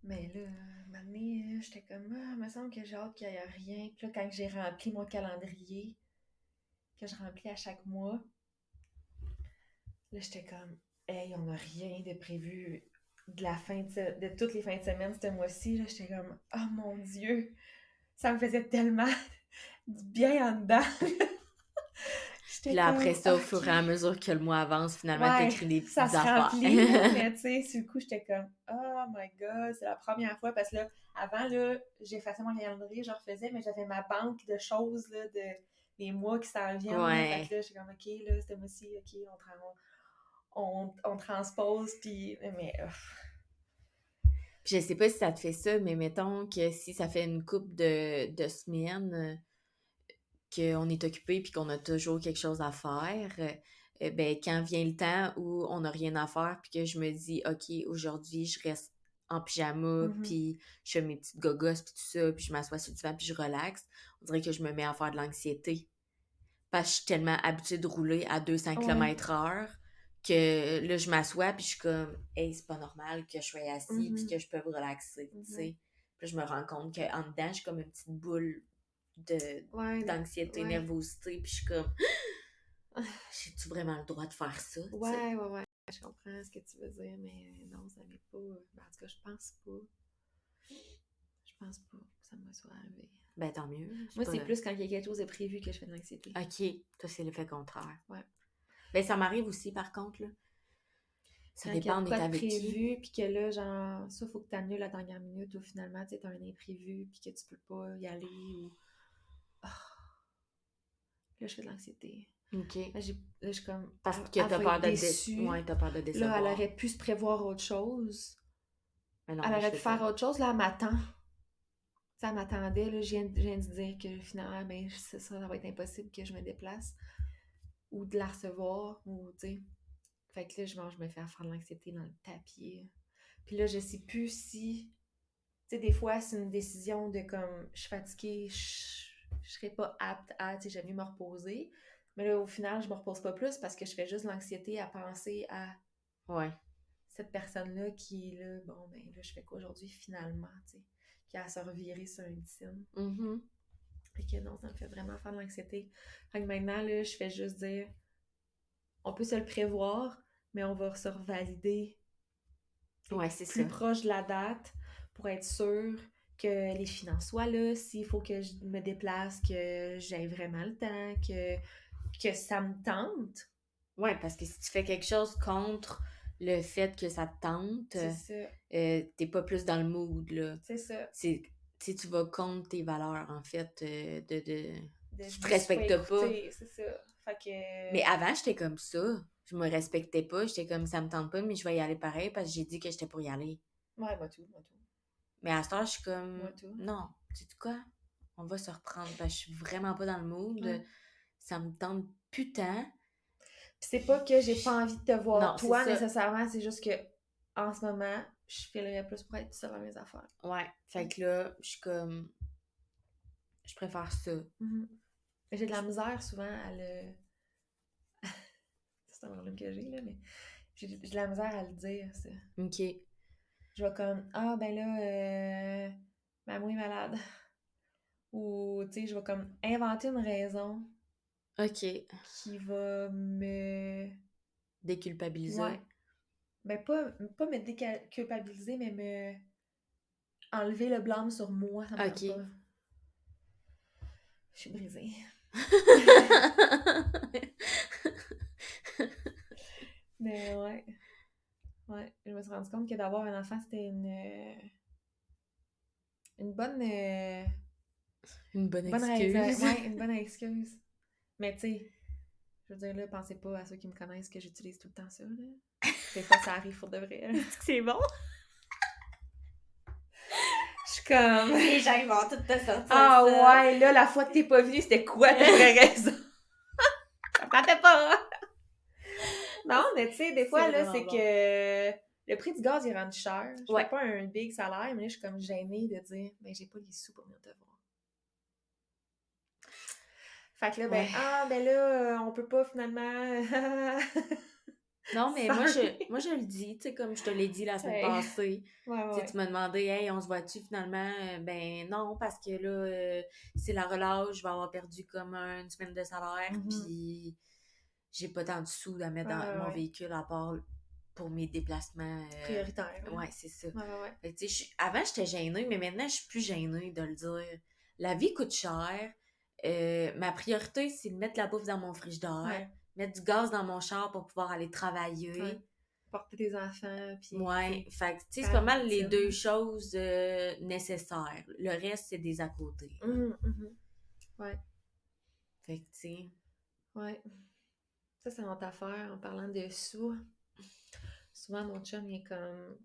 Mais là, un moment donné, j'étais comme, ah, il me semble que j'ai hâte qu'il n'y ait rien. Puis là, quand j'ai rempli mon calendrier, que je remplis à chaque mois, là, j'étais comme, hey, on n'a rien de prévu de la fin de toutes les fins de semaine ce mois-ci. Là, j'étais comme, oh mon Dieu, ça me faisait tellement du bien en dedans. Puis J'étais là, après comme, ça, au fur ok. et à mesure que le mois avance, finalement, Ouais, t'écris des ça petites se affaires. remplit, là, mais tu sais, sur le coup, j'étais comme, oh my god, c'est la première fois, parce que là, avant, là, j'effaçais mon calendrier, je refaisais, mais j'avais ma banque de choses, là, des mois qui s'en viennent, là, fait Ouais. que là, j'étais comme, ok, là, ce mois-ci, ok, on transpose, puis, mais, Puis je sais pas si ça te fait ça, mais mettons que si ça fait une couple de semaines qu'on est occupé puis qu'on a toujours quelque chose à faire, ben quand vient le temps où on n'a rien à faire puis que je me dis OK, aujourd'hui, je reste en pyjama puis je fais mes petites gogos puis tout ça, puis je m'assois sur le divan puis je relaxe, on dirait que je me mets à faire de l'anxiété. Parce que je suis tellement habituée de rouler à 200 ouais, km/h que là, je m'assois puis je suis comme, hey, c'est pas normal que je sois assis puis que je peux me relaxer, tu sais. Puis là, je me rends compte qu'en dedans, je suis comme une petite boule ouais, d'anxiété, ouais, nervosité, puis je suis comme, j'ai-tu vraiment le droit de faire ça, tu sais? ouais, je comprends ce que tu veux dire, mais non, ça m'est pas, ben, en tout cas, je pense pas que ça me soit arrivé. Ben, tant mieux. Moi, c'est plus quand il y a quelque chose de prévu que je fais de l'anxiété. OK, toi, c'est l'effet contraire. Ouais. Ben, ça m'arrive aussi, par contre, là. Ça Quand il y a dépend, de on quoi est de avec qui. prévu, puis que là, genre, ça, faut que tu annules la dernière minute, ou finalement, tu sais, t'as un imprévu, puis que tu peux pas y aller, ou... Ah. Là, je fais de l'anxiété. OK. Là, je suis comme... Parce que Elle t'as va peur être de déçue. ouais, t'as peur de Là, décevoir. elle aurait pu se prévoir autre chose. Mais non, Elle mais je aurait pu veux faire dire... autre chose, là, elle m'attend. Ça m'attendait, là, je viens de dire que finalement, ben, ça va être impossible que je me déplace, ou de la recevoir, ou, tu sais... Fait que là, je me fais faire de l'anxiété dans le tapis. Puis là, je sais plus si... Tu sais, des fois, c'est une décision de comme, je suis fatiguée, je serais pas apte à, tu sais, j'aime mieux me reposer. Mais là, au final, je me repose pas plus parce que je fais juste de l'anxiété à penser à Ouais. cette personne-là qui est là, bon, ben là, je fais quoi aujourd'hui finalement, tu sais, qui a à se revirer sur un dîme. Mm-hmm. Fait que non, ça me fait vraiment faire de l'anxiété. Fait que maintenant, là, je fais juste dire, on peut se le prévoir, mais on va se revalider Ouais, c'est plus ça. proche de la date pour être sûr que les finances soient là, s'il faut que je me déplace, que j'aie vraiment le temps, que ça me tente. Ouais, parce que si tu fais quelque chose contre le fait que ça te tente, C'est ça. t'es pas plus dans le mood, là. C'est ça. C'est, tu vas contre tes valeurs, en fait, tu Je te me suis pas respectes pas. écoutée, c'est ça. Fait Mais que... avant, j'étais comme ça. Je me respectais pas. J'étais comme, ça me tente pas, mais je vais y aller pareil parce que j'ai dit que j'étais pour y aller. Ouais, moi tout, moi tout. Mais à ce temps, je suis comme, Moi tout. non, tu sais quoi? On va se reprendre parce que je suis vraiment pas dans le mood. Ouais. Ça me tente putain. Puis c'est pas que j'ai pas envie de te voir Non, c'est toi ça. nécessairement, c'est juste que en ce moment, je filerais plus pour être seule à mes affaires. Ouais. Fait que là, je suis comme, je préfère ça. Mais j'ai de la misère souvent à le... c'est un problème que j'ai, là, mais j'ai de la misère à le dire, ça. OK. Je vais comme, ah, ben là, maman est malade. Ou, tu sais, je vais comme inventer une raison OK. qui va me... Déculpabiliser. Ouais. Ben, pas me déculpabiliser, mais me enlever le blâme sur moi, ça me tente OK. pas. Je suis brisée. Mais ouais. Ouais. Je me suis rendu compte que d'avoir un enfant, c'était une bonne... Une bonne bonne excuse. raison. Ouais, une bonne excuse. Mais tu sais, je veux dire, là, pensez pas à ceux qui me connaissent que j'utilise tout le temps ça, là. Des fois, ça arrive pour de vrai. Est-ce que c'est bon? Je suis comme... Les gens, ils vont tout te sortir Ah ça. ouais, là, la fois que t'es pas venue, c'était quoi ta vraie raison? Ça me tentait pas! Non, mais tu sais, des fois, là, c'est bon. que le prix du gaz, il est rendu cher. Je Ouais. fais pas un big salaire, mais là, je suis comme gênée de dire, ben, j'ai pas les sous pour venir te voir. Fait que là, ben, Ouais. ah, ben là, on peut pas finalement. Non, mais Sorry. moi, je le dis, tu sais, comme je te l'ai dit la semaine Hey. passée. Ouais, Tu sais, ouais. tu m'as demandé, hey, on se voit-tu finalement? Ben non, parce que là, c'est la relâche, je vais avoir perdu comme une semaine de salaire, Mhm. puis j'ai pas tant de sous à mettre Ouais, dans ouais, mon ouais. véhicule à part pour mes déplacements. Prioritaire, là. Ouais, c'est ça. Ouais, ouais, ouais. Fait que, tu sais, avant, j'étais gênée, mais maintenant, je suis plus gênée de le dire. La vie coûte cher. Ma priorité, c'est de mettre la bouffe dans mon frigidaire, Ouais, mettre du gaz dans mon char pour pouvoir aller ouais. travailler. Porter tes enfants, puis, tu Ouais, sais, fait que, tu sais, c'est faire pas une mal les deux routine. choses nécessaires. Le reste, c'est des à côté. Mhm, mhm. Ouais, Fait que, tu sais, ouais. Ça, c'est notre affaire en parlant de sous. Souvent, mon chum, il est comme,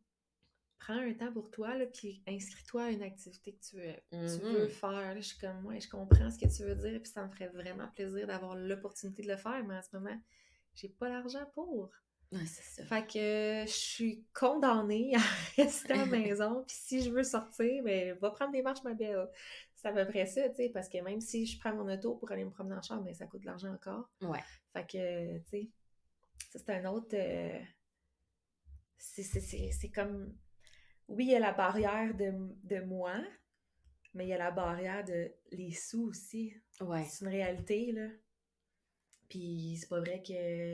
prends un temps pour toi, là, puis inscris-toi à une activité que tu veux mhm. faire. Là, je suis comme, ouais, je comprends ce que tu veux dire, puis ça me ferait vraiment plaisir d'avoir l'opportunité de le faire, mais en ce moment, j'ai pas l'argent pour. Ouais, c'est ça. Fait que je suis condamnée à rester à la maison, puis si je veux sortir, ben, va prendre des marches, ma belle. C'est à peu près ça, tu sais, parce que même si je prends mon auto pour aller me promener en char, ben, ça coûte de l'argent encore. Ouais. Fait que, tu sais, ça, c'est un autre... c'est comme... Oui, il y a la barrière de moi, mais il y a la barrière de les sous aussi. Ouais. C'est une réalité, là. Puis c'est pas vrai que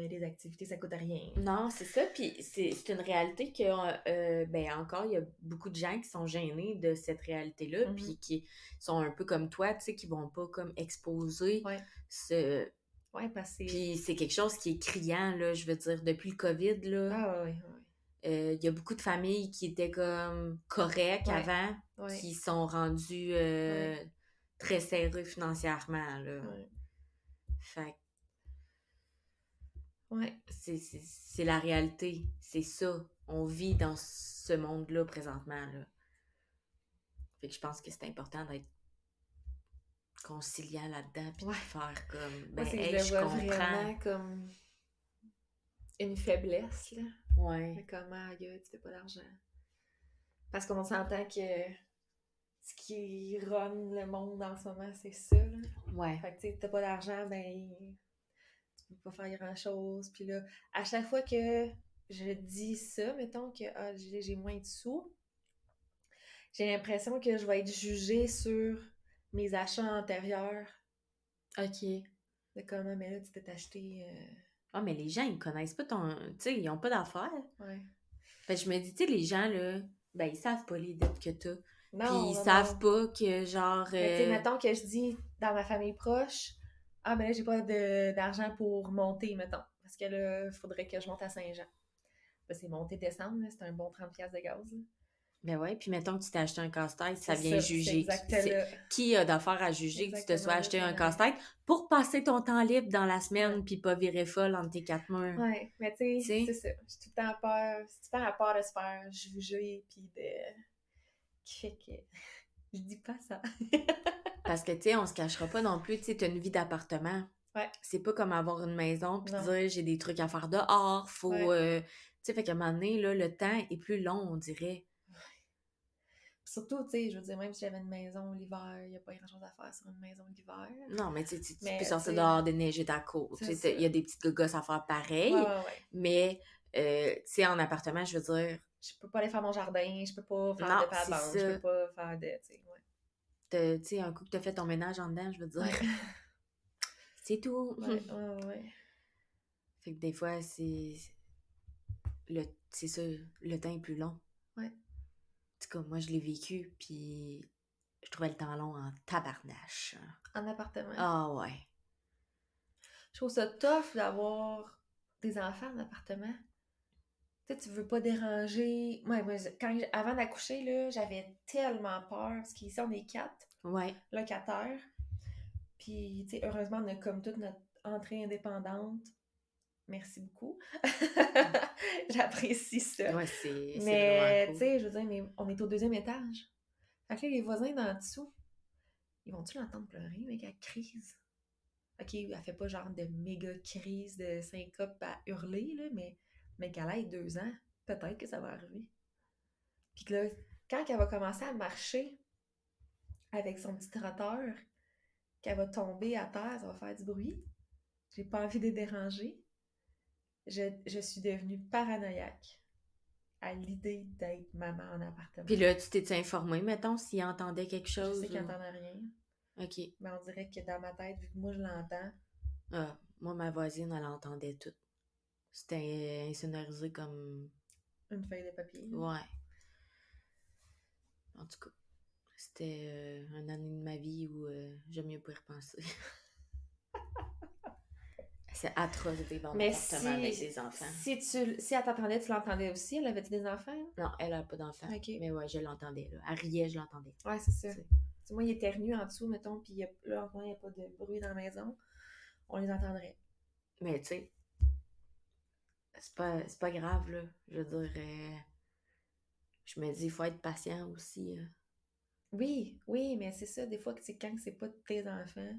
les activités, ça coûte rien. Non, c'est ça. Puis c'est une réalité que, ben encore, il y a beaucoup de gens qui sont gênés de cette réalité-là, Mhm. puis qui sont un peu comme toi, tu sais, qui vont pas comme exposer Ouais. ce... Ouais, parce que Puis c'est quelque chose qui est criant, là, je veux dire, depuis le COVID, là. Ah, ouais, ouais. Il y a beaucoup de familles qui étaient comme correctes Ouais, avant, ouais, qui sont rendues ouais, très serrées financièrement, là. ouais, Fait que ouais. c'est la réalité. C'est ça. On vit dans ce monde-là présentement, là. Fait que je pense que c'est important d'être conciliant là-dedans, puis de Ouais. faire comme, Moi, ben, c'est que je hey, le je vois comprends. vraiment comme une faiblesse, là. Mais Ouais, comment, aïe, tu fais pas d'argent. Parce qu'on s'entend que ce qui run le monde en ce moment, c'est ça, là. ouais. Fait que, tu sais, t'as pas d'argent, ben, tu peux pas faire grand-chose. Puis là, à chaque fois que je dis ça, mettons que j'ai moins de sous, j'ai l'impression que je vais être jugée sur mes achats antérieurs. OK. De comment, mais là, tu t'es acheté... Ah, mais les gens, ils connaissent pas ton... Tu sais, ils ont pas d'affaires. Ouais. Fait que je me dis, tu sais, les gens, là, ben, ils savent pas les dettes que t'as. Puis Non, ils non, savent non. pas que, genre... Mais tu sais, mettons que je dis dans ma famille proche, ah, ben là, j'ai pas d'argent pour monter, mettons. Parce que là, il faudrait que je monte à Saint-Jean. Ben, c'est monter, descendre, là, c'est un bon 30$ de gaz. Là. Ben ouais, puis mettons que tu t'es acheté un casse-tête, ça C'est vient ça, c'est juger. exact là. Qui a d'affaires à juger que tu te Exactement sois là, je acheté m'en un allais. casse-tête pour passer ton temps libre dans la Ouais. semaine puis pas virer folle entre tes quatre murs? Ouais, mais Tu tu sais, c'est sais? ça. J'ai tout le temps peur, c'est tout le temps à peur de se faire juger, puis de... qui fait que je dis pas ça. Parce que, tu sais, on se cachera pas non plus, tu sais, t'as une vie d'appartement. Ouais, C'est pas comme avoir une maison puis non, dire j'ai des trucs à faire dehors, faut... ouais. tu sais, fait qu'à un moment donné, là, le temps est plus long, on dirait. Surtout, tu sais, je veux dire, même si j'avais une maison l'hiver, il n'y a pas grand-chose à faire sur une maison l'hiver. Non, mais tu peux Mais, tu sortir sais, dehors, déneiger ta cour. c'est Tu ça. sais, il y a des petites gosses à faire Ouais, pareil, ouais, ouais. mais, tu sais, en appartement, je veux dire, Je peux pas aller faire mon jardin, je peux pas faire non, de c'est paddle, je peux ça. pas faire de, tu sais, ouais. Tu sais, un coup que t'as fait ton ménage en dedans, je veux dire, Ouais, c'est tout. ouais, ouais, ouais. Fait que des fois, c'est ça, le temps est plus long. Ouais. En tout cas, moi, je l'ai vécu, puis je trouvais le temps long en tabarnache. En appartement. Ah ouais. Je trouve ça tough d'avoir des enfants en appartement. Tu sais, tu veux pas déranger. Ouais, moi, avant d'accoucher, là, j'avais tellement peur, parce qu'ici, on est 4 Ouais. locataires. Puis, tu sais, heureusement, on a comme toute notre entrée indépendante. Merci beaucoup. J'apprécie ça. Ouais, c'est vraiment Mais, tu cool. sais, je veux dire, mais on est au 2e étage. Fait que là, les voisins d'en dessous, ils vont-tu l'entendre pleurer, mec, elle crise? Ok, elle fait pas genre de méga crise de syncope à hurler, là, mais qu'elle ait 2 ans, peut-être que ça va arriver. Puis que là, quand elle va commencer à marcher avec son petit trotteur, qu'elle va tomber à terre, ça va faire du bruit. J'ai pas envie de les déranger. je suis devenue paranoïaque à l'idée d'être maman en appartement. Puis là, tu t'es informée, mettons, s'il entendait quelque Je chose? sais qu'il ou... n'entendait rien, OK. mais on dirait que dans ma tête, vu que moi je l'entends, Ah, moi, ma voisine, elle entendait tout. C'était insonorisé comme... une feuille de papier. Ouais. En tout cas, c'était une année de ma vie où j'aime mieux pas y repenser. C'est atroce de vivre en Mais appartement avec des enfants. Si elle t'entendait, tu l'entendais aussi? Elle avait-tu des enfants? Non, elle a pas d'enfants. Ok. Mais ouais, je l'entendais. Là. Elle riait, je l'entendais. Ouais, c'est ça. T'sais. Si moi, il éternue en dessous, mettons, puis là, en ce moment, il n'y a pas de bruit dans la maison, on les entendrait. Mais tu sais, c'est pas grave, là. Je veux dire, je me dis, il faut être patient aussi. Oui, mais c'est ça, des fois, c'est quand c'est pas tes enfants,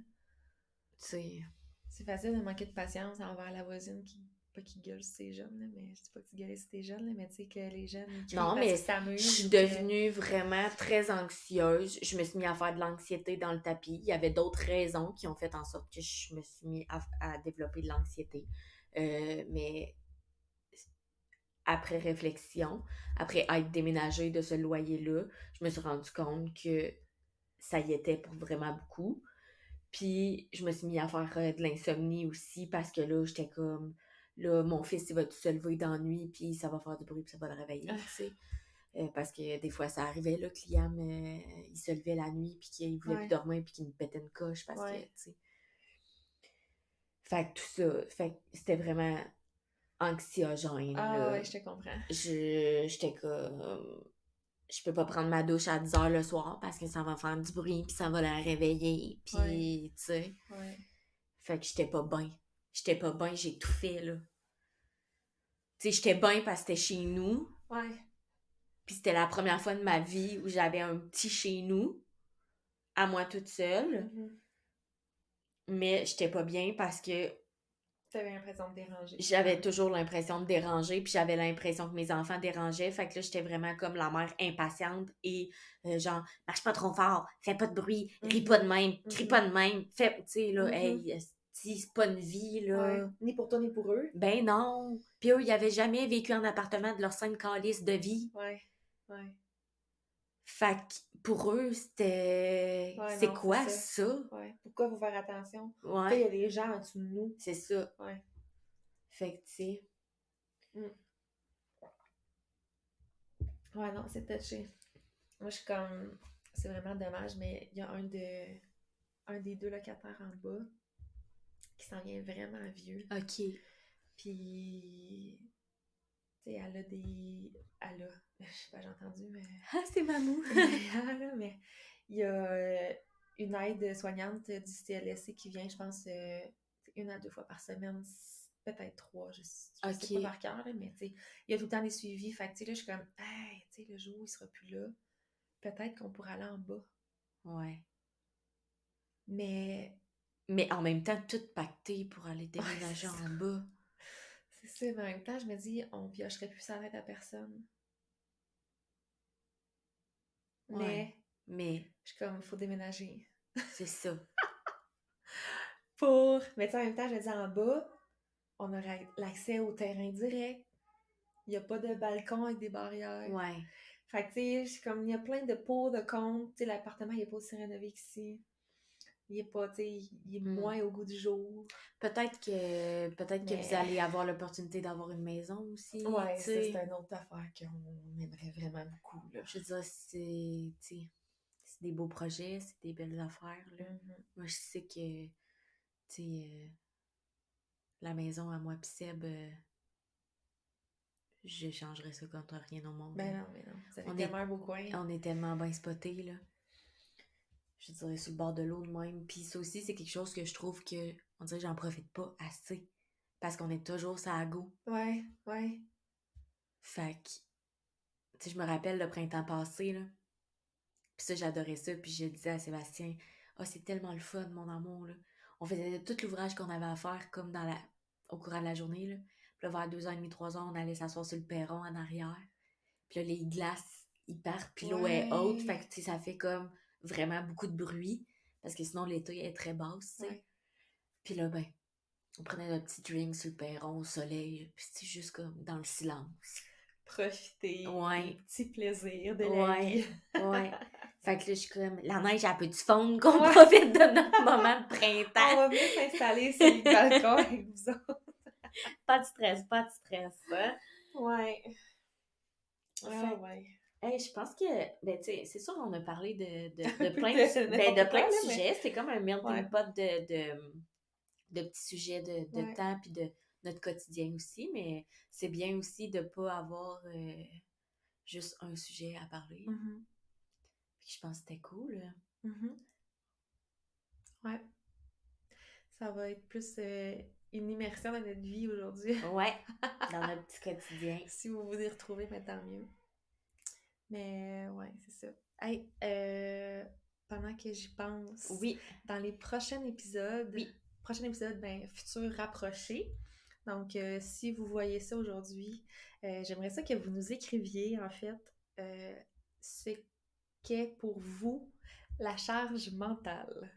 Tu sais, c'est facile de manquer de patience envers la voisine pas qui gueule si t'es jeune, là, mais je dis pas que tu gueules si t'es jeune, là, mais tu sais que les jeunes, ils crient non, parce mais qu'ils s'amusent. je suis ou que- devenue vraiment très anxieuse. Je me suis mis à faire de l'anxiété dans le tapis. Il y avait d'autres raisons qui ont fait en sorte que je me suis mis à développer de l'anxiété. Mais après réflexion, après être déménagée de ce loyer-là, je me suis rendu compte que ça y était pour vraiment beaucoup. Puis je me suis mis à faire de l'insomnie aussi parce que là, j'étais comme, là, mon fils, il va tout se lever dans la nuit, puis ça va faire du bruit, puis ça va le réveiller, tu sais. Parce que des fois, ça arrivait, là, que Liam, il se levait la nuit, puis qu'il voulait plus dormir, puis qu'il me pétait une coche parce que, tu sais. Fait que tout ça, fait que c'était vraiment anxiogène, Ah là. ouais, je te comprends. J'étais comme... Je peux pas prendre ma douche à 10h le soir parce que ça va faire du bruit, puis ça va la réveiller, puis, tu sais. Ouais. Fait que j'étais pas bien. J'étais pas bien, j'ai tout fait, là. Tu sais, j'étais bien parce que c'était chez nous. Ouais. Puis c'était la première fois de ma vie où j'avais un petit chez nous, à moi toute seule. Mm-hmm. Mais j'étais pas bien parce que T'avais l'impression de déranger. j'avais toujours l'impression de déranger, puis j'avais l'impression que mes enfants dérangeaient. Fait que là, j'étais vraiment comme la mère impatiente et genre, marche pas trop fort, fais pas de bruit, ris pas de même, crie pas de même. Fais, tu sais, là, hey, c'est pas une vie, là. Ouais. Ni pour toi, ni pour eux. Ben non. Puis eux, ils avaient jamais vécu en appartement de leur 5 calices de vie. Ouais. Fait que pour eux, c'était... Ouais, c'est non, quoi c'est ça? Ouais. Pourquoi faut faire attention? Ouais. Il y a des gens en dessous de nous. C'est ça. Ouais. Fait que, tu sais... Ouais, non, c'est touché. Moi, je suis comme... C'est vraiment dommage, mais il y a un des deux locataires en bas qui s'en vient vraiment vieux. OK. Puis... Tu sais, elle a des... Je sais pas, j'ai entendu, mais... Ah, c'est mamou! mais il y a une aide soignante du CLSC qui vient, je pense, 1 à 2 fois par semaine, peut-être 3, je sais pas par cœur, là, mais tu sais, il y a tout le temps des suivis. Fait que tu sais, là, je suis comme, hey, tu sais, le jour où il sera plus là, peut-être qu'on pourra aller en bas. Ouais. Mais en même temps, tout pacté pour aller déménager en bas. C'est ça, mais en même temps, je me dis, on piocherait plus sa tête à personne. Ouais. Mais je suis comme, faut déménager. C'est ça. Mais tu sais, en même temps, je me dis, en bas, on aurait l'accès au terrain direct. Il n'y a pas de balcon avec des barrières. Ouais. Fait que, tu sais, comme, il y a plein de pour, de contre. Tu sais, l'appartement, il n'est pas aussi rénové qu'ici. Il est pas, tu sais, il est moins au goût du jour. Peut-être que vous allez avoir l'opportunité d'avoir une maison aussi. Ouais, ça, c'est une autre affaire qu'on aimerait vraiment beaucoup, là. Je veux dire, c'est des beaux projets, c'est des belles affaires, là. Moi, je sais que, tu sais, la maison à moi pis Seb, je changerais ça contre rien au monde. Ben non, mais non. Ça fait tellement un beau coin. On est tellement bien spotés, là. Je dirais sur le bord de l'eau de même. Puis ça aussi, c'est quelque chose que je trouve que, on dirait que j'en profite pas assez. Parce qu'on est toujours sur la go. Ouais. Fait que, tu sais, je me rappelle le printemps passé, là. Puis ça, j'adorais ça. Puis je disais à Sébastien, c'est tellement le fun, mon amour, là. On faisait tout l'ouvrage qu'on avait à faire comme au courant de la journée, là. Puis là, vers 2h30, 3h, on allait s'asseoir sur le perron en arrière. Puis là, les glaces, ils partent, puis l'eau est haute. Fait que, tu sais, ça fait comme vraiment beaucoup de bruit. Parce que sinon, l'été est très basse, tu sais. Puis là, ben, On prenait notre petit drink sur le perron au soleil, puis c'était juste comme dans le silence. Profiter Ouais. des petits plaisirs de la vie. Ouais. Fait que là, je suis comme, la neige, elle peut-tu fondre qu'on profite de notre moment de printemps? On va venir s'installer sur le balcon avec vous autres. Pas de stress, hein? Ouais. Ouais. Hey, je pense que, ben, tu sais, c'est sûr, on a parlé de plein de sujets. C'était comme un melting pot de petits sujets de temps puis de notre quotidien aussi, mais c'est bien aussi de ne pas avoir juste un sujet à parler. Mm-hmm. Puis je pense que c'était cool. Mm-hmm. Ouais. Ça va être plus une immersion dans notre vie aujourd'hui. Ouais, dans notre petit quotidien. Si vous vous y retrouvez, mais tant mieux. Mais ouais, c'est ça. Hey, pendant que j'y pense, dans les prochains épisodes, futurs rapprochés. Donc, si vous voyez ça aujourd'hui, j'aimerais ça que vous nous écriviez, en fait, ce qu'est pour vous la charge mentale.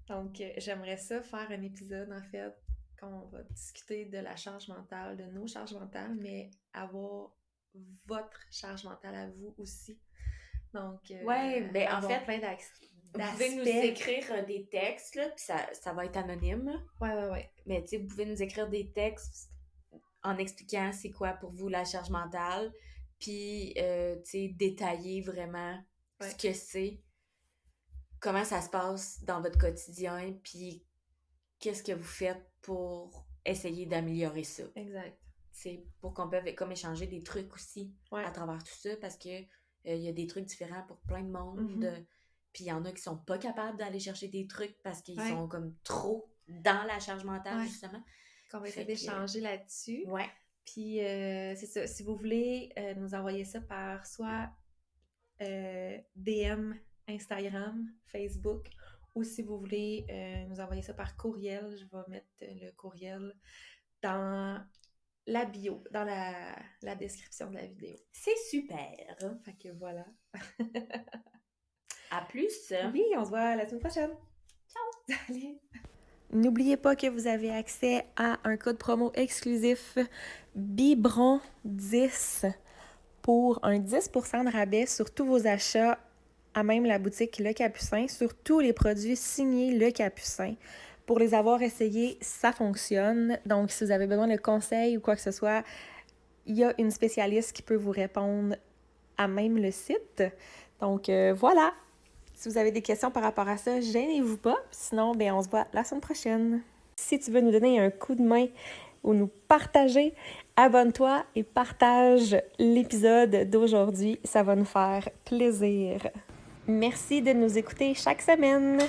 Donc, j'aimerais ça faire un épisode, en fait, quand on va discuter de la charge mentale, de nos charges mentales, mais avoir votre charge mentale à vous aussi. Donc, en fait, plein d'aspects. Vous pouvez nous écrire des textes, là, puis ça va être anonyme. Ouais. Mais tu sais, vous pouvez nous écrire des textes en expliquant c'est quoi pour vous la charge mentale, puis tu sais, détailler vraiment ce que c'est, comment ça se passe dans votre quotidien, puis qu'est-ce que vous faites pour essayer d'améliorer ça. Exact. C'est pour qu'on puisse comme échanger des trucs aussi à travers tout ça, parce que il y a des trucs différents pour plein de monde. Mm-hmm. Puis il y en a qui sont pas capables d'aller chercher des trucs parce qu'ils sont comme trop dans la charge mentale, justement. Qu'on va essayer d'échanger là-dessus. Ouais. Puis c'est ça, si vous voulez nous envoyer ça par soit DM, Instagram, Facebook, ou si vous voulez nous envoyer ça par courriel, je vais mettre le courriel dans la bio, dans la description de la vidéo. C'est super! Fait que voilà. À plus! Oui, on se voit la semaine prochaine! Ciao! Salut! N'oubliez pas que vous avez accès à un code promo exclusif Biberon10 pour un 10% de rabais sur tous vos achats à même la boutique Le Capucin, sur tous les produits signés Le Capucin. Pour les avoir essayés, ça fonctionne. Donc, si vous avez besoin de conseils ou quoi que ce soit, il y a une spécialiste qui peut vous répondre à même le site. Donc, voilà! Si vous avez des questions par rapport à ça, gênez-vous pas. Sinon, on se voit la semaine prochaine. Si tu veux nous donner un coup de main ou nous partager, abonne-toi et partage l'épisode d'aujourd'hui. Ça va nous faire plaisir. Merci de nous écouter chaque semaine.